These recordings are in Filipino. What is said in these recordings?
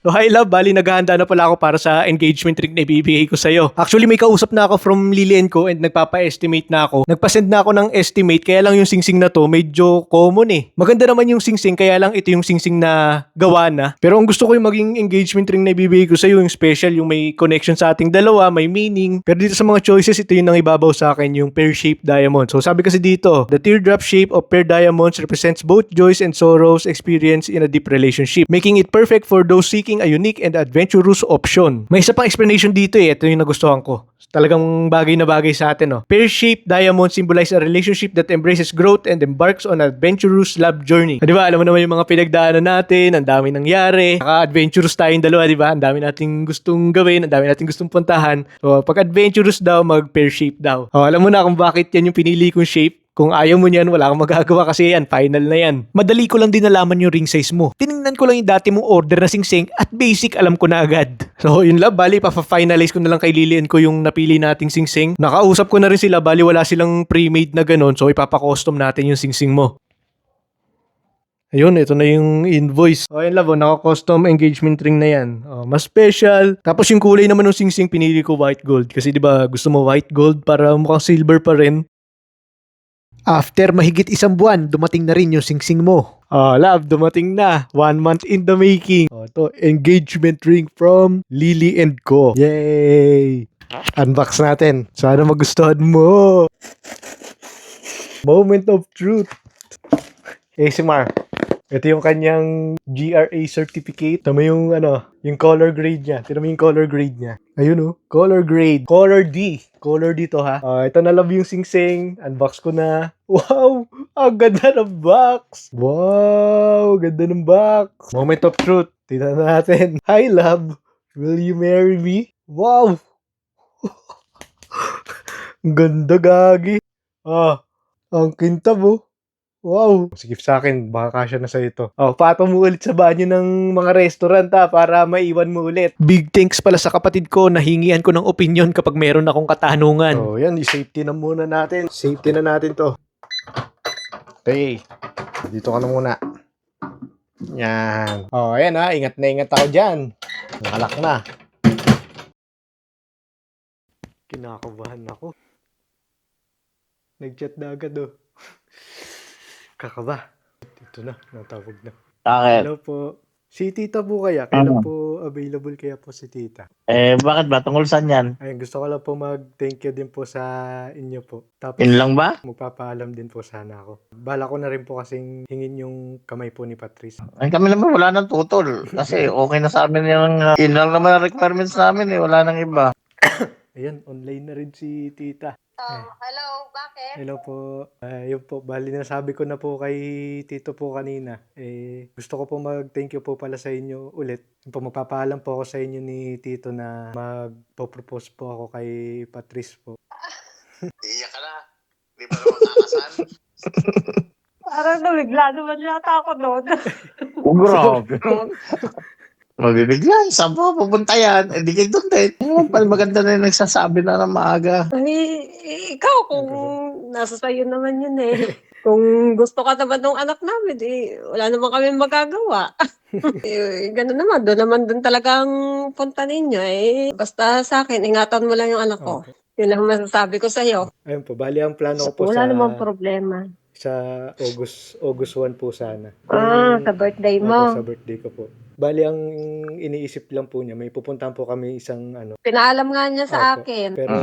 So hi love, bali naghahanda na pala ako para sa engagement ring na ibibigay ko sa'yo. Actually may kausap na ako from Lily & Co and nagpapa-estimate na ako. Nagpa-send na ako ng estimate kaya lang yung singsing na to medyo common eh. Maganda naman yung singsing kaya lang ito yung singsing na gawa na. Pero ang gusto ko yung maging engagement ring na ibibigay ko sa'yo, yung special, yung may connection sa ating dalawa, may meaning. Pero dito sa mga choices, ito yung nang ibabaw sa akin, yung pear-shaped diamond. So sabi kasi dito, the teardrop shape of pear diamonds represents both joys and sorrows experienced in a deep relationship, making it perfect for those seeking a unique and adventurous option. May isa pang explanation dito eh. Ito yung nagustuhan ko. Talagang bagay na bagay sa atin, no? Pear-shaped diamond symbolize a relationship that embraces growth and embarks on an adventurous love journey. Di ba? Alam mo naman yung mga pinagdaanan natin, ang dami nangyari. Naka-adventurous tayong dalawa, di ba? Ang dami nating gustong gawin, ang dami nating gustong puntahan. So, pag adventurous daw, mag pear-shaped daw. Alam mo na kung bakit yan yung pinili kong shape. Kung ayaw mo niyan, wala kang magagawa kasi yan, final na yan. Madali ko lang din nalaman yung ring size mo. Tiningnan ko lang yung dati mong order na singsing at basic alam ko na agad. So yun lang, bali pa-finalize ko na lang kay Lilian ko yung napili nating singsing. Nakausap ko na rin sila, bali wala silang pre-made na ganun, so ipapa-custom natin yung singsing mo. Ayun, ito na yung invoice. O yun love, naka-custom engagement ring na yan. Mas special. Tapos yung kulay naman ng singsing, pinili ko white gold. Kasi di ba gusto mo white gold para mukhang silver pa rin. After mahigit isang buwan, dumating na rin yung singsing mo. Love, dumating na. 1 month in the making. Ito, engagement ring from Lily & Co. Yay! Unbox natin. Sana magustuhan mo. Moment of truth. ASMR. Ito yung kanyang GRA certificate. Tama yung yung color grade niya. Tama yung color grade niya. Ayun color grade. Color D. Color dito ha. Ito na love yung singsing. Unbox ko na. Wow! Ang ganda ng box! Wow! Ganda ng box! Moment of truth. Tignan natin. Hi love! Will you marry me? Wow! Ang ganda gagi. Ang kintab Wow! Sige sa akin, baka kasya na sa ito. Pato mo ulit sa banyo ng mga restaurant para maiwan mo ulit. Big thanks pala sa kapatid ko na hingian ko ng opinion kapag meron akong katanungan. Yan, i-safety na muna natin. Safety na natin to. Okay. Dito ka na muna. Yan. Ayan ingat na ingat ako dyan. Nakalak na. Kinakabahan ako. Nag-chat na agad Kakaba. Ito na, natawag na. Bakit? Hello po. Si Tita po kaya? Kailan po available kaya po si Tita? Bakit ba? Tungkol saan yan? Ayun, gusto ko lang po mag-thank you din po sa inyo po. Tapos, Yun lang ba? magpapaalam din po sana ako. Bala ko na rin po kasing hingin yung kamay po ni Patrice. Ay, kami naman wala nang tutol. Kasi okay na sa amin yung yun lang naman ang requirements namin Wala nang iba. Ayan, online na rin si Tita. Hello, bakit? Hello po. Yun po, bali na sabi ko na po kay Tito po kanina. Gusto ko po mag-thank you po pala sa inyo ulit. Yun po, magpapaalam po ako sa inyo ni Tito na magpo-propose po ako kay Patrice po. Iyak ka na. Di ba naman kakasal? Parang nabigla naman yata ako doon. Grabe. Mabibigyan. Saan po pupunta yan? Di kayo doon din. Maganda na yung nagsasabi na ng maaga. Ikaw kung nasa sayo naman yun Kung gusto ka naman ng anak namin, wala naman kami magagawa. Ganun naman, doon talagang punta ninyo Basta sa akin, ingatan mo lang yung anak ko. Okay. Yun ang masasabi ko sa'yo. Ayun po, bali ang plano ko po Wala namang problema. sa August 1 po sana. Sa birthday Opo, mo. sa birthday ko po. Bali, ang iniisip lang po niya, may pupuntahan po kami isang Pinaalam nga niya sa Opo. akin. Pero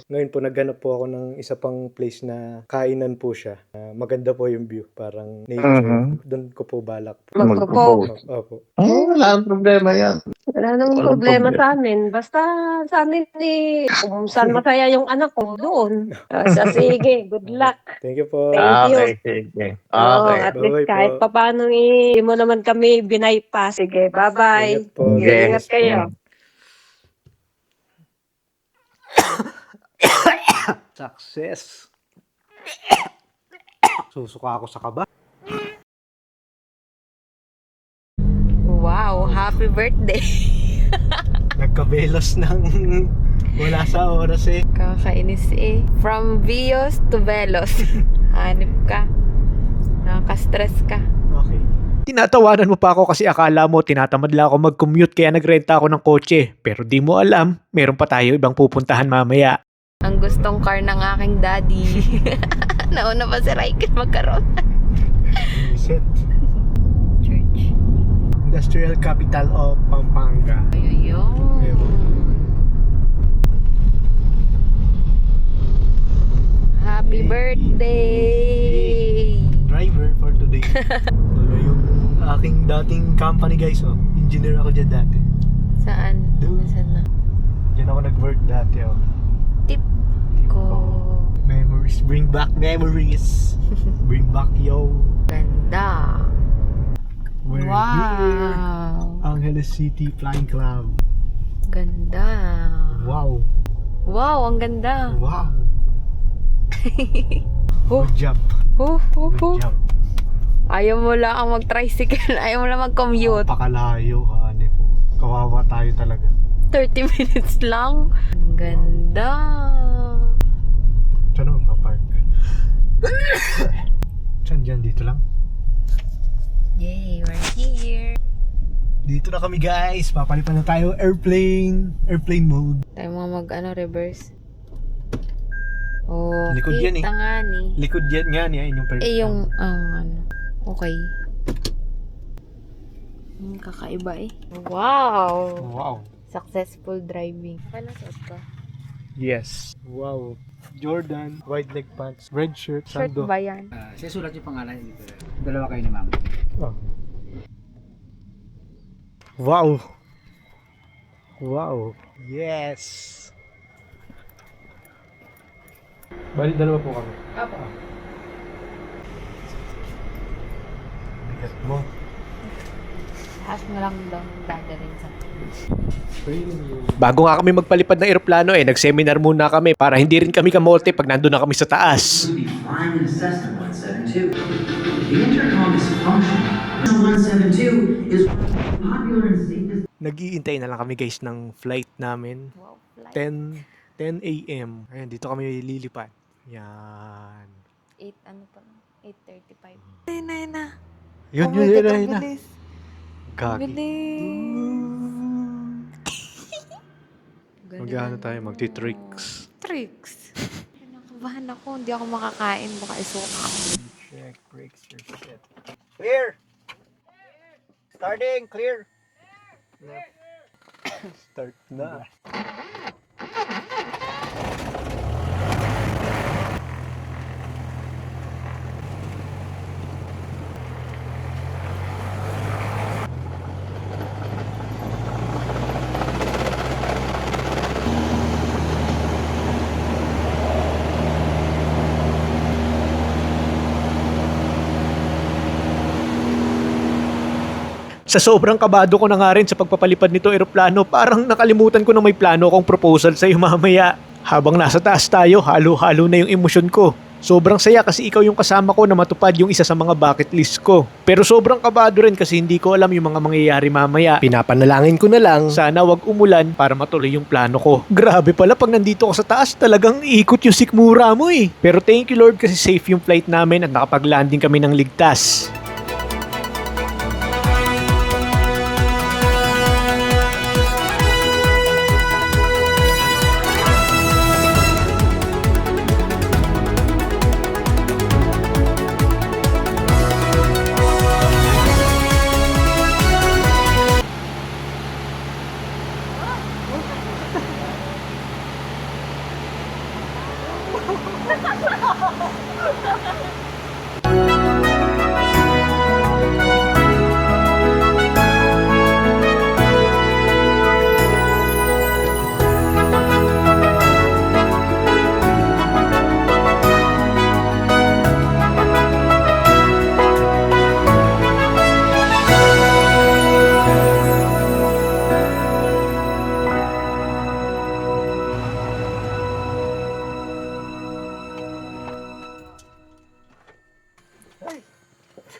ngayon po naghanap po ako ng isa pang place na kainan po siya. Maganda po yung view, parang nature. Doon ko po balak. Mag-propose. Opo. Wala nang problema yan. Wala namang Walang problema problema. sa amin. Basta sa amin kung saan masaya yung anak ko, doon. Sige, good luck. Thank you po. Thank you. Okay, sige. Oo, Okay. at least Bye-bye kahit po. paano hindi mo naman kami binaypas. Sige, bye-bye. Ingat po. Sige, Yes. ingat kayo. Success. Susuka ako sa kaba. Wow, happy birthday. Nagkabelos ng wala sa oras Kakainis From Vios to Velos. Hanip ka. Nakaka-stress ka. Okay. Tinatawanan mo pa ako kasi akala mo tinatamad lang ako mag-commute kaya nagrenta ako ng kotse. Pero di mo alam, meron pa tayo ibang pupuntahan mamaya. Ang gustong car ng aking daddy. Nauna pa si Raikit magkaroon. Church. Industrial capital of Pampanga. Ayun. Happy birthday! Driver for today. Yung aking dating company guys, oh. Engineer ako dyan dati. Saan? Doon. Saan na? Dyan ako nag-work dati, oh. Tip ko. Memories, bring back memories. Bring back yo. Ganda. We're here. Wow. Angeles City Flying Club. Ganda. Wow. Wow, ang ganda. Wow. Oh. Good job. Good job. Ayaw mo lang ang mag-tricycle. Ayaw mo lang mag-commute. Pakalayo, honey po. Kawawa tayo talaga. 30 minutes lang. Ang ganda. Saan naman papark? Saan dyan? Dito lang? Yay, we're here. Dito na kami guys. Papalipan na tayo airplane. Airplane mode. Tayo mga reverse. Oh, Likod yan eh. kita nga ni. Likod yan nga niya. Yung Yung, ano. Okay. Kakaiba eh. Wow! Wow. Successful driving. Okay lang suot ko. Yes. Wow. Jordan, wide leg pants, red shirt, Shirt sando. ba yan? Siya sulat yung pangalan dito. Dalawa kayo ni ma'am. Oh. Wow. Wow. Yes. Bali, dalawa po kami. Apo. Bigat mo. Taas mo lang daw ng dadarin sa Bago nga kami magpalipad ng eroplano nag-seminar muna kami para hindi rin kami kamote pag nandun na kami sa taas. Will be flying in a Cessna 172. The intercom is functional. Cessna 172 is popular and safest. Nag-iintay na lang kami guys ng flight namin. wow, flight. 10 a.m. Ayan, dito kami lilipat. Yan. 8, ano pa lang? 8:35. Ay, na. Yun, Oh my God, ang yun. bilis. Gagi. Bilis. Mag-ano tayo, magti-tricks. Tricks. Nakabahan ako, hindi ako makakain, baka isuka. Check, brakes, you're set. Clear! Starting, clear! Start na. Sa sobrang kabado ko na nga rin sa pagpapalipad nito eroplano, parang nakalimutan ko na may plano akong proposal sa iyo mamaya. Habang nasa taas tayo, halo-halo na yung emosyon ko. Sobrang saya kasi ikaw yung kasama ko na matupad yung isa sa mga bucket list ko. Pero sobrang kabado rin kasi hindi ko alam yung mga mangyayari mamaya. Pinapanalangin ko na lang, sana wag umulan para matuloy yung plano ko. Grabe pala pag nandito ko sa taas, talagang ikot yung sikmura mo eh. Pero thank you Lord kasi safe yung flight namin at nakapag-landing kami ng ligtas.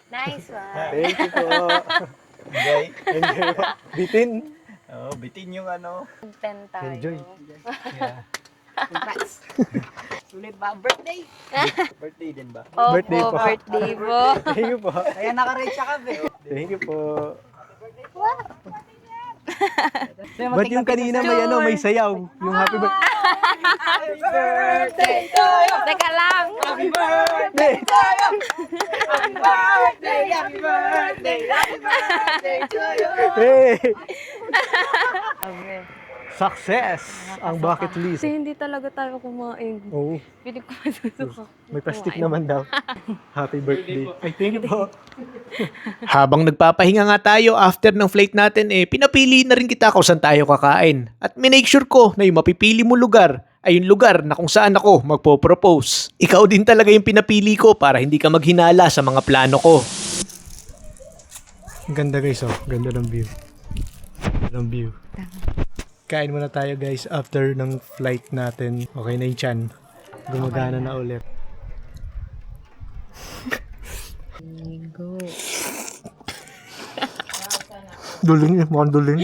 Nice one. Thank you po. Enjoy. Enjoy po. Bitin. Oh, bitin yung ano. Content tayo. Enjoy. Yeah. Sulit ba? Birthday? Birthday din ba? Opo, Birthday po. birthday po. Thank you po. Kaya naka-rate siya kami. Thank you po. Kaya Ba't yung kanina may sayaw? Yung happy birthday. birthday to you! Teka lang. Happy birthday to you! Happy birthday! Happy birthday! Happy birthday to you! Hey! Success! Ang bucket list. Kasi hindi talaga tayo kumain. Oo. Pili ko masusuka. May plastic naman daw. Happy birthday. Ay, thank you po. Habang nagpapahinga nga tayo after ng flight natin, pinapili na rin kita kung saan tayo kakain. At minake sure ko na yung mapipili mo lugar ay yung lugar na kung saan ako magpo-propose. Ikaw din talaga yung pinapili ko para hindi ka maghinala sa mga plano ko. Ganda guys, oh. Ganda ng view. Ganda ng view. Kain muna tayo guys after ng flight natin. Okay na yung chan. Gumagana na ulit. Duling eh, mukhang duling.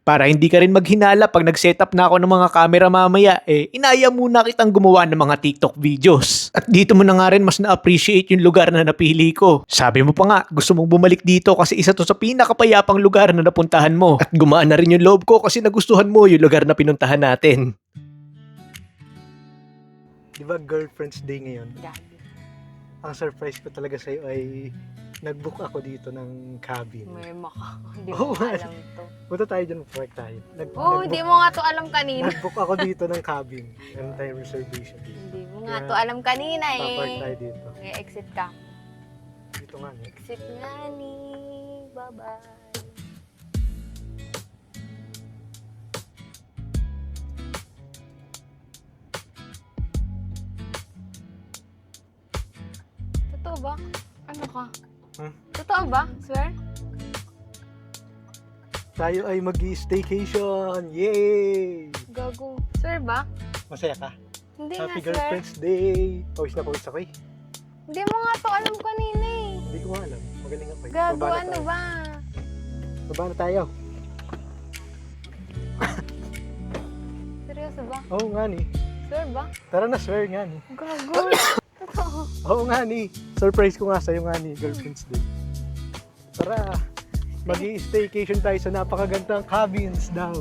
Para hindi ka rin maghinala pag nag-setup na ako ng mga camera mamaya, inaya muna kitang gumawa ng mga TikTok videos. At dito mo na nga rin mas na-appreciate yung lugar na napili ko. Sabi mo pa nga, gusto mong bumalik dito kasi isa to sa pinakapayapang lugar na napuntahan mo. At gumaan na rin yung loob ko kasi nagustuhan mo yung lugar na pinuntahan natin. Diba Girlfriend's Day ngayon? Ang surprise ko talaga sa'yo ay nag-book ako dito ng cabin. May maka. Hindi Oo, mo alam to. Punta tayo dyan, mag-park tayo. Hindi mo nga to alam kanina. Nag-book ako dito ng cabin. Meron tayong reservation dito. Hindi mo nga to alam kanina Papark eh. tayo dito. Okay, exit ka. Dito nga. Exit nga ni. Bye-bye. Totoo ba? Ano ka? Huh? Totoo ba? Swear? Tayo ay mag-staycation! Yay! Gago. Swear ba? Masaya ka? Hindi Happy nga, swear. Girlfriend's Day! Pawis na pawis ako eh. Hindi mo nga to alam kanina eh. Hindi ko nga alam. Magaling ako eh. Gago, Baba na ano tayo. ba? Baba na tayo. Seryoso ba? Oo nga ni. Swear ba? Tara na, swear nga ni. Gago. Totoo. Oo nga ni. Surprise ko nga sa'yo nga ni, Girlfriend's Day. Tara, mag-i-staycation tayo sa napakagandang cabins daw.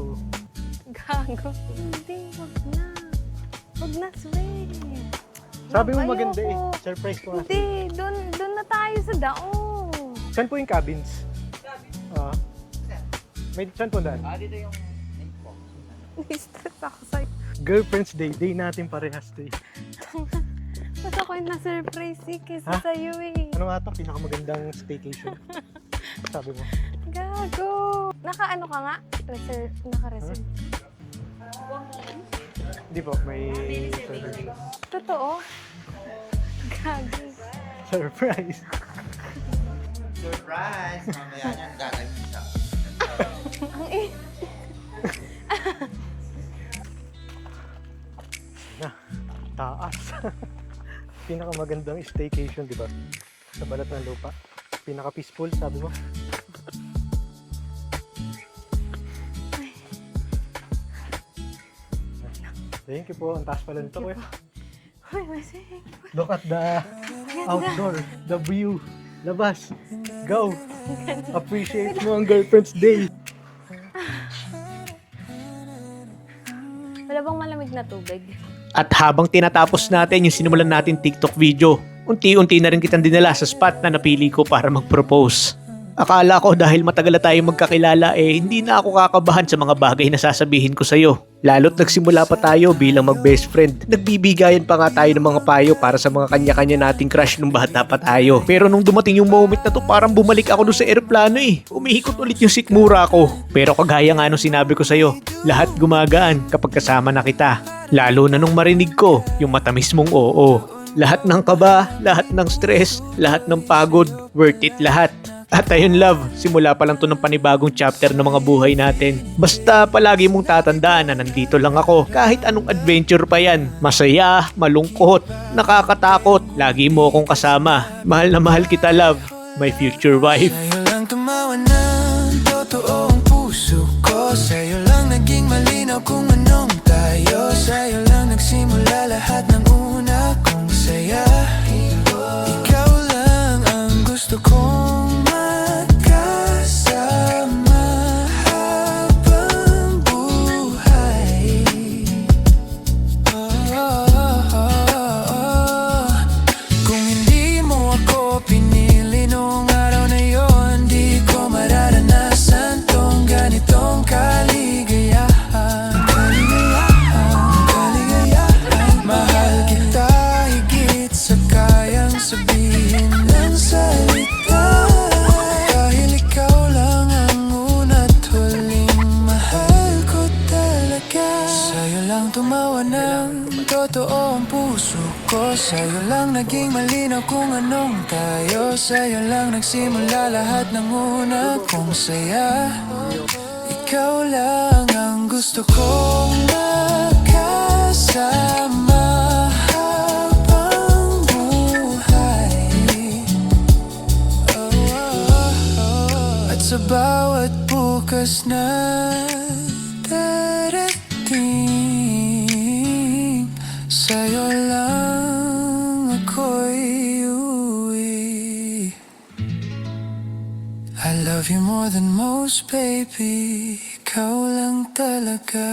Gago. Hindi, wag na. Wag na, swear. Sabi mo Ayoko. maganda eh. Surprise ko nga sa'yo. Hindi, doon na tayo sa daon. Saan po yung cabins? May saan po daan? Dito yung info. Stress ako sa'yo. Girlfriend's Day, day natin parehas to eh. Mas ako yung na-surprise eh, kesa Ha? sa'yo eh. Ano nga ito? Pinakamagandang staycation. Sabi mo. Gago. Naka-ano ka nga? Naka-reserve. Hindi po, may Totoo? Gago. surprise. Surprise! Mamaya niyan, gagawin siya. Ang eh. Na, taas. Pinakamagandang staycation, di ba? Sa balat ng lupa. Pinaka-peaceful, sabi mo. Thank you po. Ang taas pala nito, kuya. Uy, masig. Look at the outdoor, the view. Labas. Go. Appreciate mo ang Girlfriend's Day. Wala bang malamig na tubig? At habang tinatapos natin yung sinimulan natin TikTok video, unti-unti na rin kitang dinala sa spot na napili ko para mag-propose. Akala ko dahil matagal na tayong magkakilala hindi na ako kakabahan sa mga bagay na sasabihin ko sa'yo. Lalo't nagsimula pa tayo bilang mag-best friend. Nagbibigayan pa nga tayo ng mga payo para sa mga kanya-kanya nating crush nung bata pa tayo. Pero nung dumating yung moment na to, parang bumalik ako doon sa eroplano eh. Umihikot ulit yung sikmura ko. Pero kagaya nga nung sinabi ko sa'yo, lahat gumagaan kapag kasama na kita. Lalo na nung marinig ko yung matamis mong oo. Lahat ng kaba, lahat ng stress, lahat ng pagod, worth it lahat. At ayun love, simula pa lang to ng panibagong chapter ng mga buhay natin. Basta palagi mong tatandaan na nandito lang ako kahit anong adventure pa yan. Masaya, malungkot, nakakatakot, lagi mo akong kasama. Mahal na mahal kita love, my future wife. Sa'yo lang tumawa ng totoo ang puso ko. Sa'yo lang naging malinaw kung anong tayo. Sa'yo Sa'yo lang naging malinaw kung anong tayo. Sa'yo lang nagsimula lahat ng una kong saya. Ikaw lang ang gusto kong makasama habang buhay. At sa bawat bukas na darating, sa'yo lang ako'y uuwi. I love you more than most, baby. Ikaw lang talaga.